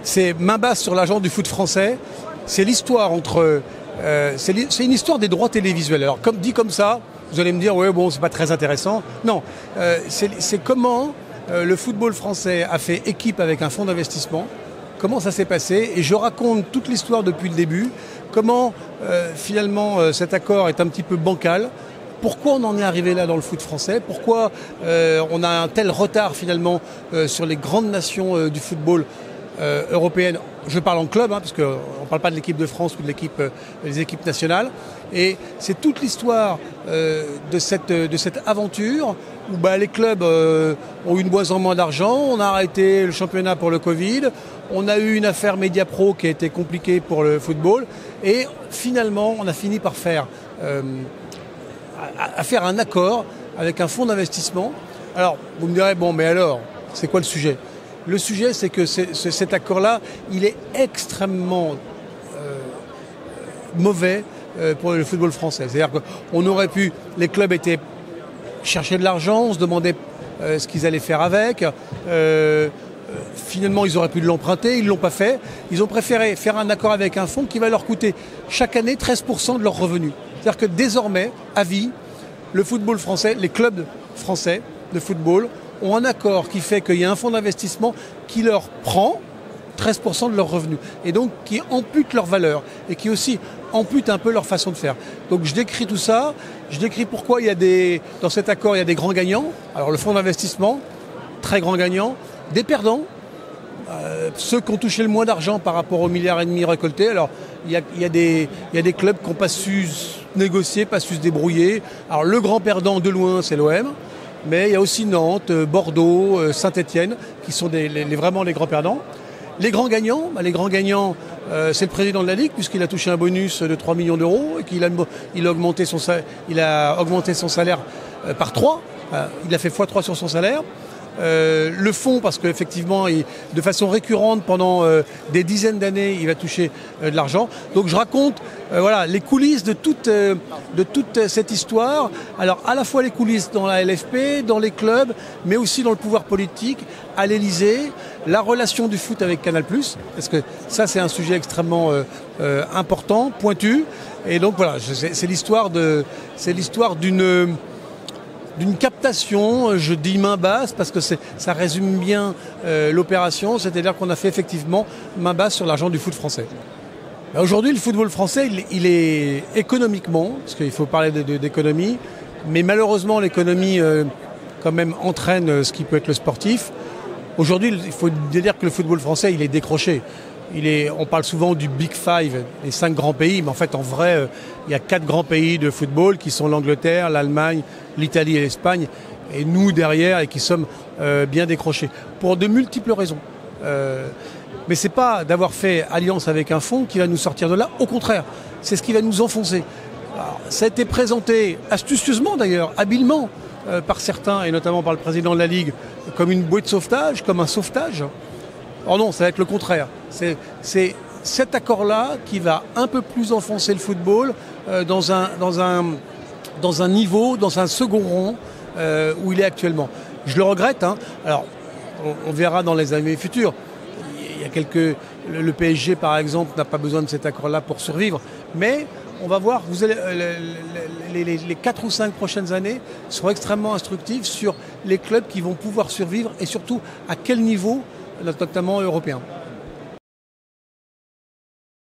C'est main basse sur l'argent du foot français. C'est l'histoire entre... c'est une histoire des droits télévisuels. Alors, dit comme ça, vous allez me dire, ouais, bon, c'est pas très intéressant. Non, c'est comment le football français a fait équipe avec un fonds d'investissement, comment ça s'est passé, et je raconte toute l'histoire depuis le début, comment finalement cet accord est un petit peu bancal, pourquoi on en est arrivé là dans le foot français, pourquoi on a un tel retard finalement sur les grandes nations du football européenne. Je parle en club, parce qu'on ne parle pas de l'équipe de France ou de des équipes nationales. Et c'est toute l'histoire de cette aventure où les clubs ont eu une moins en moins d'argent, on a arrêté le championnat pour le Covid, on a eu une affaire Mediapro qui a été compliquée pour le football, et finalement on a fini par faire un accord avec un fonds d'investissement. Alors vous me direz, bon mais alors, c'est quoi le sujet ? Le sujet, c'est que cet accord-là, il est extrêmement mauvais pour le football français. C'est-à-dire qu'on aurait pu... Les clubs étaient chercher de l'argent, on se demandait ce qu'ils allaient faire avec. Finalement, ils auraient pu l'emprunter, ils ne l'ont pas fait. Ils ont préféré faire un accord avec un fonds qui va leur coûter chaque année 13% de leurs revenus. C'est-à-dire que désormais, à vie, le football français, les clubs français de football ont un accord qui fait qu'il y a un fonds d'investissement qui leur prend 13% de leurs revenus et donc qui ampute leur valeur et qui aussi ampute un peu leur façon de faire. Donc je décris tout ça, je décris pourquoi dans cet accord il y a des grands gagnants. Alors le fonds d'investissement, très grand gagnant, des perdants, ceux qui ont touché le moins d'argent par rapport aux milliards et demi récoltés. Alors il y a des clubs qui n'ont pas su négocier, pas su se débrouiller. Alors le grand perdant de loin c'est l'OM. Mais il y a aussi Nantes, Bordeaux, Saint-Étienne, qui sont vraiment les grands perdants. Les grands gagnants, c'est le président de la Ligue, puisqu'il a touché un bonus de 3 millions d'euros et qu'il a augmenté son salaire par 3. Il a fait x3 sur son salaire. Le fonds, parce qu'effectivement, de façon récurrente, pendant des dizaines d'années, il va toucher de l'argent. Donc je raconte les coulisses de toute cette histoire. Alors à la fois les coulisses dans la LFP, dans les clubs, mais aussi dans le pouvoir politique, à l'Élysée, la relation du foot avec Canal+, parce que ça c'est un sujet extrêmement important, pointu. Et donc voilà, c'est l'histoire d'une captation, je dis main basse parce que ça résume bien l'opération, c'est-à-dire qu'on a fait effectivement main basse sur l'argent du foot français. Aujourd'hui, le football français, il est économiquement, parce qu'il faut parler d'économie, mais malheureusement l'économie quand même entraîne ce qui peut être le sportif. Aujourd'hui, il faut dire que le football français, il est décroché. On parle souvent du Big Five, les 5 grands pays, mais en fait, en vrai, il y a 4 grands pays de football qui sont l'Angleterre, l'Allemagne, l'Italie et l'Espagne, et nous derrière, et qui sommes bien décrochés, pour de multiples raisons. Mais c'est pas d'avoir fait alliance avec un fonds qui va nous sortir de là, au contraire, c'est ce qui va nous enfoncer. Alors, ça a été présenté astucieusement d'ailleurs, habilement, par certains, et notamment par le président de la Ligue, comme une bouée de sauvetage, comme un sauvetage. Or non, ça va être le contraire. C'est cet accord-là qui va un peu plus enfoncer le football dans un niveau, dans un second rond où il est actuellement. Je le regrette. Alors, on verra dans les années futures. Il y a le PSG, par exemple, n'a pas besoin de cet accord-là pour survivre. Mais on va voir, les 4 ou 5 prochaines années seront extrêmement instructives sur les clubs qui vont pouvoir survivre et surtout à quel niveau, notamment européen.